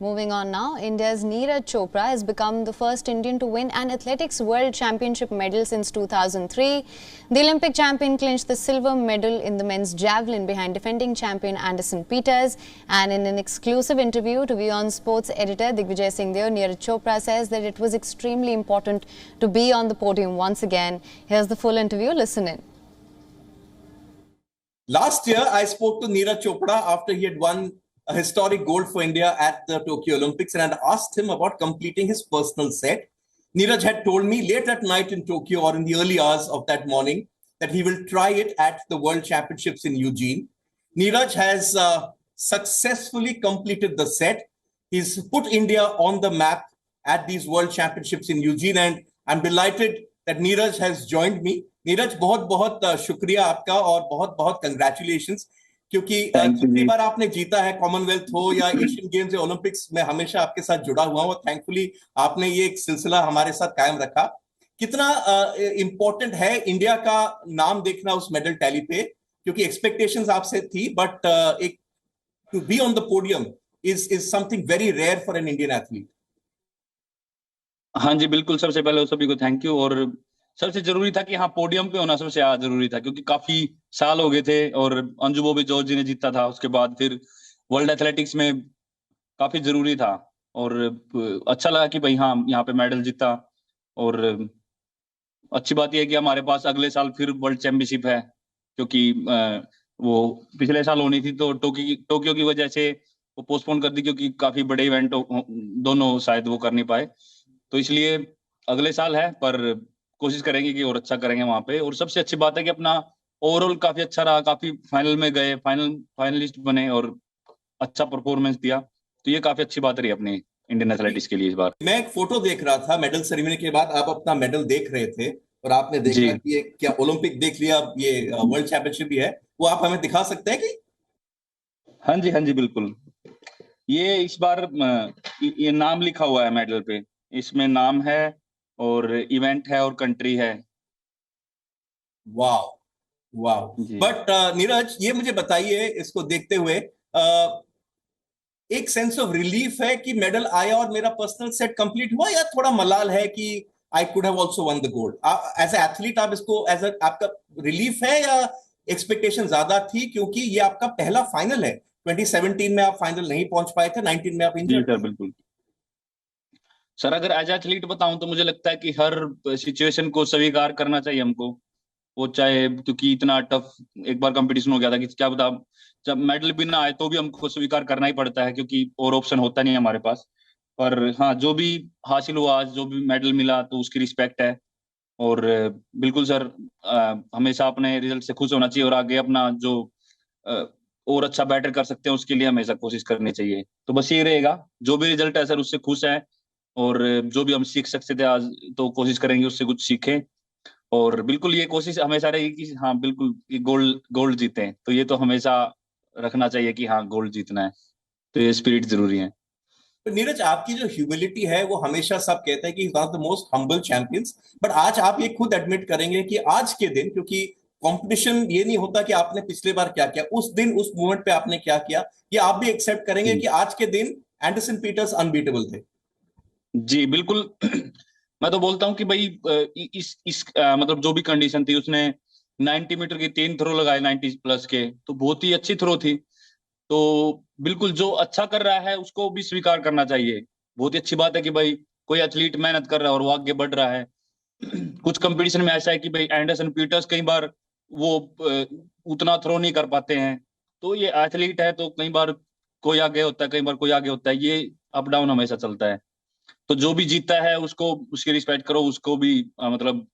Moving on now, India's Neeraj Chopra has become the first Indian to win an athletics world championship medal since 2003. The Olympic champion clinched the silver medal in the men's javelin behind defending champion Anderson Peters. And in an exclusive interview to WION Sports editor Digvijay Singh Deo, Neeraj Chopra says that it was extremely important to be on the podium once again. Here's the full interview. Listen in. Last year, I spoke to Neeraj Chopra after he had won a historic gold for India at the Tokyo Olympics, and I asked him about completing his personal set. Neeraj had told me late at night in Tokyo or in the early hours of that morning that he will try it at the World Championships in Eugene. Neeraj has successfully completed the set. He's put India on the map at these World Championships in Eugene, and I'm delighted that Neeraj has joined me. Neeraj बहुत बहुत शुक्रिया आपका और बहुत बहुत congratulations, क्योंकि कितनी बार आपने जीता है, कॉमनवेल्थ हो या एशियन गेम्स या ओलंपिक्स में, हमेशा आपके साथ जुड़ा हुआ हूं और थैंकफुली आपने ये एक सिलसिला हमारे साथ कायम रखा। कितना इंपॉर्टेंट है इंडिया का नाम देखना उस मेडल टैली पे, क्योंकि एक्सपेक्टेशंस आपसे थी, बट एक to be on the podium is something very rare for an Indian athlete. हाँ जी बिल्कुल, सबसे पहले सभी को थैंक यू। और सबसे जरूरी था कि हाँ पोडियम पे होना सबसे ज्यादा जरूरी था, क्योंकि काफी साल हो गए थे और अंजू बॉबी जॉर्ज जी ने जीता था, उसके बाद फिर वर्ल्ड एथलेटिक्स में काफी जरूरी था और अच्छा लगा कि भाई हाँ यहाँ पे मेडल जीता। और अच्छी बात यह है कि हमारे पास अगले साल फिर वर्ल्ड चैंपियनशिप है, क्योंकि वो पिछले साल होनी थी तो टोक्यो की वजह से वो पोस्टपोन कर दी, क्योंकि काफी बड़े इवेंट दोनों शायद वो कर नहीं पाए, तो इसलिए अगले साल है, पर कोशिश करेंगे कि और अच्छा करेंगे वहां पे। और सबसे अच्छी बात है कि अपना ओवरऑल काफी अच्छा रहा, काफी फाइनल में गए, फाइनलिस्ट बने और अच्छा परफॉर्मेंस दिया, तो ये काफी अच्छी बात रही अपने इंडियन एथलेटिक्स के लिए इस बार। मैं एक फोटो देख रहा था मेडल सेरेमनी के बाद, आप अपना मेडल देख रहे थे और आपने देखा कि ये क्या ओलंपिक देख लिया, ये वर्ल्ड चैंपियनशिप भी है, वो आप हमें दिखा सकते हैं कि? हाँ जी बिल्कुल, ये इस बार ये नाम लिखा हुआ है मेडल पे, इसमें नाम है और इवेंट है और कंट्री है। वाह वाह। बट नीरज, ये मुझे बताइए, इसको देखते हुए एक सेंस ऑफ रिलीफ है कि मेडल आया और मेरा पर्सनल सेट कंप्लीट हुआ, या थोड़ा मलाल है कि I could have also won the gold? As a athlete आप इसको आपका रिलीफ है या एक्सपेक्टेशन ज्यादा थी, क्योंकि ये आपका पहला फाइनल है? 2017 में आप फाइनल नहीं पहुंच पाए थे, 19 में आप इंजर्ड थे। बिल्कुल सर, अगर एज एथलीट बताऊं तो मुझे लगता है कि हर सिचुएशन को स्वीकार करना चाहिए हमको, वो चाहे, क्योंकि इतना टफ एक बार कंपटीशन हो गया था कि क्या बता, जब मेडल भी ना आए तो भी हमको स्वीकार करना ही पड़ता है, क्योंकि और ऑप्शन होता नहीं है हमारे पास। पर हाँ, जो भी हासिल हुआ, जो भी मेडल मिला, तो उसकी रिस्पेक्ट है। और बिल्कुल सर, हमेशा अपने रिजल्ट से खुश होना चाहिए और आगे अपना जो और अच्छा बेटर कर सकते हैं उसके लिए हमेशा कोशिश करनी चाहिए। तो बस ये रहेगा, जो भी रिजल्ट है सर उससे खुश है, और जो भी हम सीख सकते थे आज, तो कोशिश करेंगे उससे कुछ सीखें। और बिल्कुल ये कोशिश हमेशा रहेगी कि हाँ बिल्कुल गोल्ड जीते, तो ये तो हमेशा रखना चाहिए कि हाँ गोल्ड जीतना है, तो ये स्पिरिट जरूरी है। तो नीरज, आपकी जो ह्यूमिलिटी है वो हमेशा सब कहते हैं कि one of the most humble champions, but आज आप ये खुद एडमिट करेंगे कि आज के दिन, क्योंकि कंपटीशन ये नहीं होता कि आपने पिछले बार क्या किया, उस दिन उस मोमेंट पे आपने क्या किया, ये आप भी एक्सेप्ट करेंगे कि आज के दिन एंडरसन पीटर्स अनबीटेबल थे? जी बिल्कुल। मैं तो बोलता हूँ कि भाई इस मतलब जो भी कंडीशन थी, उसने 90 मीटर की 3 थ्रो लगाए 90 प्लस के, तो बहुत ही अच्छी थ्रो थी। तो बिल्कुल जो अच्छा कर रहा है उसको भी स्वीकार करना चाहिए। बहुत ही अच्छी बात है कि भाई कोई एथलीट मेहनत कर रहा है और वो आगे बढ़ रहा है। कुछ कंपटीशन में ऐसा है कि भाई एंडरसन पीटर्स कई बार वो उतना थ्रो नहीं कर पाते हैं, तो ये एथलीट है, तो कई बार कोई आगे होता है, कई बार कोई आगे होता है, ये अप डाउन हमेशा चलता है। तो जो भी जीतता है उसको, उसकी रिस्पेक्ट करो, उसको भी मतलब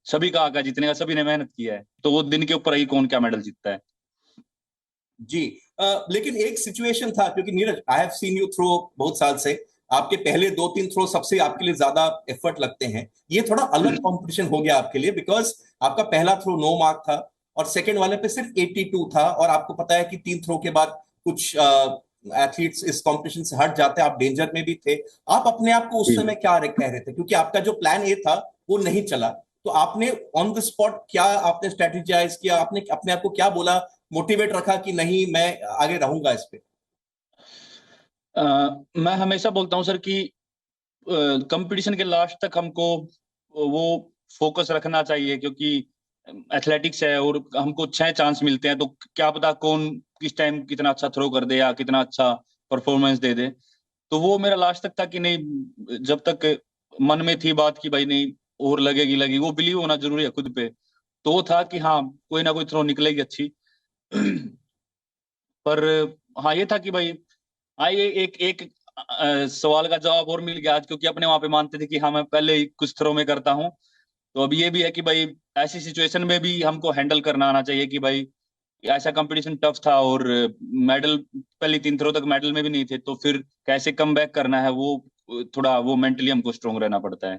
सभी का आका जीतने का, सभी ने मेहनत किया है, तो वो दिन के ऊपर ही कौन क्या मेडल जीतता है। जी लेकिन एक सिचुएशन था, क्योंकि Neeraj I have seen you throw बहुत साल से, आपके पहले 2-3 थ्रो सबसे आपके लिए ज्यादा एफर्ट लगते हैं, ये थोड़ा अलग कंपटीशन हो गया आपके लिए, बिकॉज आपका पहला थ्रो 9 मार्क था और सेकंड वाले पे सिर्फ 82 था, और आपको पता है कि 3 थ्रो के बाद कुछ एथलीट्स इस कंपटीशन से हट जाते हैं, आप डेंजर में भी थे। आप अपने आप को उस समय क्या कह रहे थे, क्योंकि आपका जो प्लान ए था वो नहीं चला, तो आपने ऑन द स्पॉट क्या आपने स्ट्रेटेजाइज किया, आपने अपने आप को क्या बोला, मोटिवेट रखा कि नहीं मैं आगे रहूंगा इस पे? मैं हमेशा बोलता हूँ सर कि कंपटीशन के लास्ट तक हमको वो फोकस रखना चाहिए, क्योंकि एथलेटिक्स है और हमको 6 चांस मिलते हैं, तो क्या पता कौन किस टाइम कितना अच्छा थ्रो कर दे या कितना अच्छा परफॉर्मेंस दे दे। तो वो मेरा लास्ट तक था कि नहीं, जब तक मन में थी बात कि भाई नहीं और लगेगी लगेगी, वो बिलीव होना जरूरी है खुद पे। तो वो था कि हाँ कोई ना कोई थ्रो निकलेगी अच्छी। पर हाँ ये था कि भाई हाँ ये एक एक सवाल का जवाब और मिल गया आज, क्योंकि अपने वहां पे मानते थे कि हाँ मैं पहले ही कुछ थ्रो में करता हूँ। तो अब ये भी है कि भाई ऐसी सिचुएशन में भी हमको हैंडल करना आना चाहिए कि भाई ऐसा कंपटीशन टफ था और मेडल पहली 3 थ्रो तक मेडल में भी नहीं थे, तो फिर कैसे कम बैक करना है वो थोड़ा वो मेंटली हमको स्ट्रोंग रहना पड़ता है।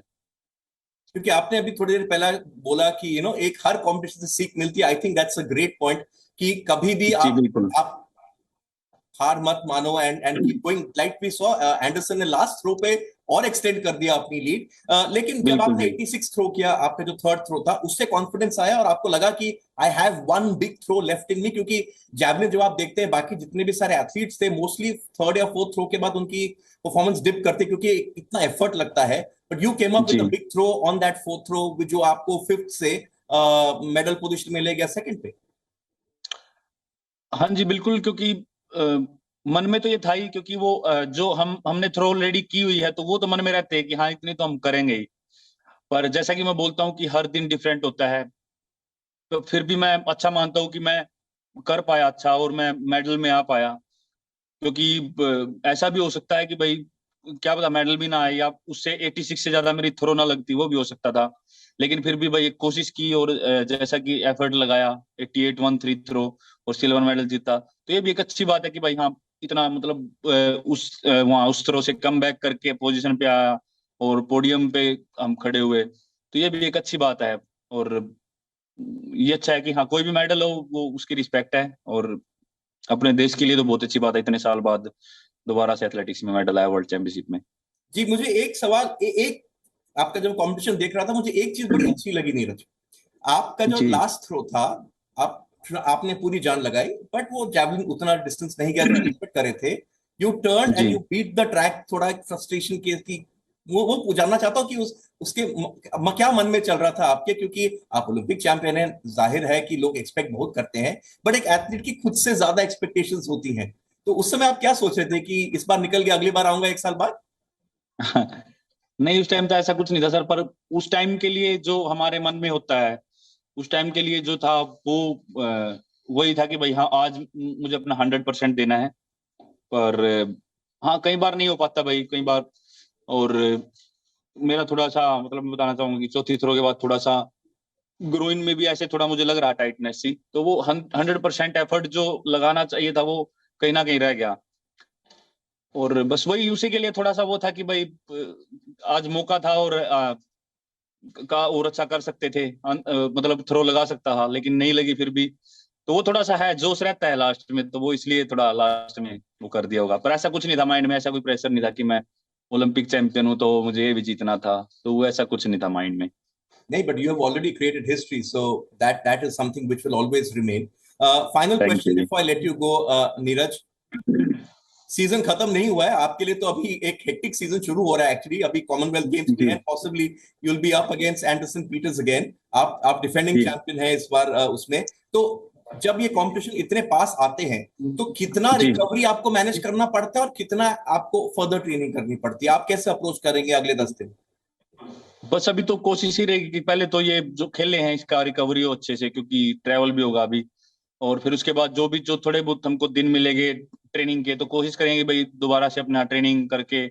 क्योंकि आपने अभी थोड़ी देर पहले बोला कि एक हर कंपटीशन से सीख मिलती है। I think that's a great point कि कभी भी जी बिल्कुल। आप हार मत मानो and keep going. Like we saw Anderson ने लास्ट थ्रो पे और एक्सटेंड कर दिया अपनी लीड। लेकिन जब बिल्कुल आपने जी। 86 थ्रो किया, आपका जो थर्ड थ्रो था, उससे कॉन्फिडेंस आया और आपको लगा कि I have one big throw left in me. क्योंकि जैवलिन जब आप देखते हैं बाकी जितने भी सारे एथलीट्स थे, मोस्टली थर्ड या फोर्थ थ्रो के बाद उनकी परफॉर्मेंस डिप करते, क्योंकि इतना एफर्ट लगता है। But you came up with a जी big throw on that fourth throw, जो आपको फिफ्थ से मेडल पोजीशन में ले गया सेकंड पे। हाँ जी बिल्कुल, क्योंकि अ, मन में तो ये था ही, क्योंकि वो जो हमने थ्रो ऑलरेडी की हुई है, तो वो तो मन में रहते हैं कि हाँ इतनी तो हम करेंगे ही। पर जैसा कि मैं बोलता हूँ कि हर दिन डिफरेंट होता है, तो फिर भी मैं अच्छा मानता हूँ कि मैं कर पाया अच्छा और मैं मेडल में आ पाया। क्योंकि ऐसा भी हो सकता है कि भाई क्या पता मेडल भी ना आए या उससे 86 से ज्यादा मेरी थ्रो ना लगती, वो भी हो सकता था। लेकिन फिर भी भाई एक कोशिश की और जैसा कि एफर्ट लगाया, 88 1 3 थ्रो और सिल्वर मेडल जीता। तो ये भी एक अच्छी बात है कि भाई हाँ इतना मतलब वहाँ उस थ्रो से कम बैक करके पोजीशन पे आया और पोडियम पे हम खड़े हुए, तो ये भी एक अच्छी बात है। और ये अच्छा है कि हाँ कोई भी मेडल हो वो उसकी रिस्पेक्ट है, और अपने देश के लिए तो बहुत अच्छी बात है इतने साल बाद दोबारा से एथलेटिक्स में मेडल आया वर्ल्ड चैंपियनशिप में। जी, मुझे एक सवाल, एक आपका जब कंपटीशन देख रहा था, मुझे एक चीज बड़ी अच्छी लगी नीरज। आपका जो जी लास्ट थ्रो था, आप आपने पूरी जान लगाई, बट वो जैवलिन उतना डिस्टेंस नहीं गया जो एक्सपेक्ट करे थे। यू टर्न एंड जी यू बीट द ट्रैक। थोड़ा फ्रस्ट्रेशन के की वो जानना चाहता हूँ कि उसके क्या मन में चल रहा था आपके, क्योंकि आप ओलंपिक चैंपियन हैं, जाहिर है कि लोग एक्सपेक्ट बहुत करते हैं, बट एक एथलीट की खुद से ज्यादा एक्सपेक्टेशंस होती हैं। तो उस समय आप क्या सोच रहे थे कि इस बार निकल गया, अगली बार आऊंगा 1 साल बाद? नहीं उस टाइम तो ऐसा कुछ नहीं था सर, पर उस टाइम के लिए जो हमारे मन में होता है, उस टाइम के लिए जो था वो वही था कि भाई हाँ आज मुझे अपना 100% देना है। पर हाँ कई बार नहीं हो पाता भाई, कई बार। और मेरा थोड़ा सा मतलब मैं बताना चाहूंगा कि चौथी थ्रो के बाद थोड़ा सा ग्रोइन में भी ऐसे थोड़ा मुझे लग रहा टाइटनेस सी, तो वो 100% एफर्ट जो लगाना चाहिए था वो कहीं ना कहीं रह गया। और बस वही उसी के लिए थोड़ा सा वो था कि भाई आज मौका था और का और अच्छा कर सकते थे, मतलब थ्रो लगा सकता था लेकिन नहीं लगी फिर भी। तो वो थोड़ा सा है जोश रहता है लास्ट में, तो वो इसलिए थोड़ा लास्ट में वो कर दिया होगा। पर ऐसा कुछ नहीं था माइंड में, ऐसा कोई प्रेशर नहीं था कि मैं ओलंपिक चैंपियन हूँ तो मुझे ये भी जीतना था, तो वो ऐसा कुछ नहीं था माइंड में। नहीं, but you have already created history, so that is something which will always remain. Final thank question you before I let you go, Neeraj. Season खत्म नहीं हुआ है आपके लिए, तो अभी एक हेक्टिक सीजन शुरू हो रहा है एक्चुअली। अभी कॉमनवेल्थ गेम्स भी जी है, possibly you will be up against Anderson Peters again. आप डिफेंडिंग जी चैंपियन है इस बार उसमें। तो जब ये कंपटीशन इतने पास आते हैं, तो कितना जी। रिकवरी आपको मैनेज करना पड़ता है और कितना आपको फर्दर ट्रेनिंग करनी पड़ती है? आप कैसे अप्रोच करेंगे अगले 10 दिन? बस अभी तो कोशिश ही रहेगी कि पहले तो ये जो खेले हैं इसका रिकवरी हो अच्छे से, क्योंकि ट्रैवल भी होगा अभी। और फिर उसके बाद जो भी जो थोड़े बहुत हमको दिन मिलेंगे ट्रेनिंग के, तो कोशिश करेंगे भाई दोबारा से अपना ट्रेनिंग करके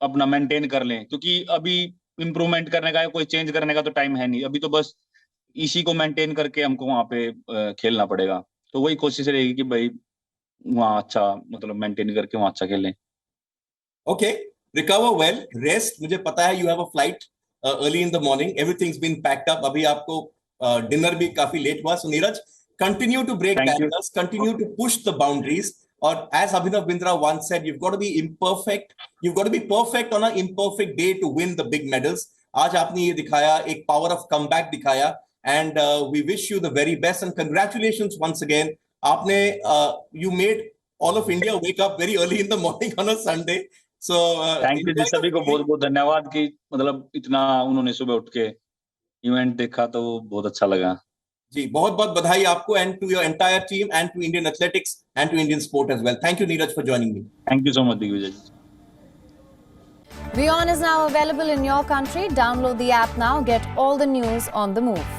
अपना मेंटेन कर लें, क्योंकि अभी इम्प्रूवमेंट करने का कोई चेंज करने का तो टाइम है नहीं अभी, तो बस इसी को मेंटेन करके हमको वहां पे खेलना पड़ेगा। तो वही कोशिश रहेगी कि भाई वहाँ अच्छा मतलब मेंटेन करके वहाँ अच्छा खेलें। Okay, recover well, rest. मुझे पता है you have a flight early in the morning, everything's been packed up. अभी आपको डिनर भी काफी लेट हुआ। So Neeraj, continue to break thank you. barriers, continue to push the boundaries. Or as Abhinav Bindra once said, you've got to be imperfect. You've got to be perfect on an imperfect day to win the big medals. आज आपने ये दिखाया, एक power of comeback दिखाया, and we wish you the very best and congratulations once again. आपने you made all of India wake up very early in the morning on a Sunday. So thank you जी, enjoy सभी the को बहुत बहुत धन्यवाद कि मतलब इतना उन्होंने सुबह उठ के इवेंट देखा, तो बहुत अच्छा लगा जी। बहुत बहुत बधाई आपको and to your entire team and to Indian athletics and to Indian sport as well. Thank you, Neeraj, for joining me. Thank you so much Digvijay ji. WION is now available in your country. Download the app now. Get all the news on the move.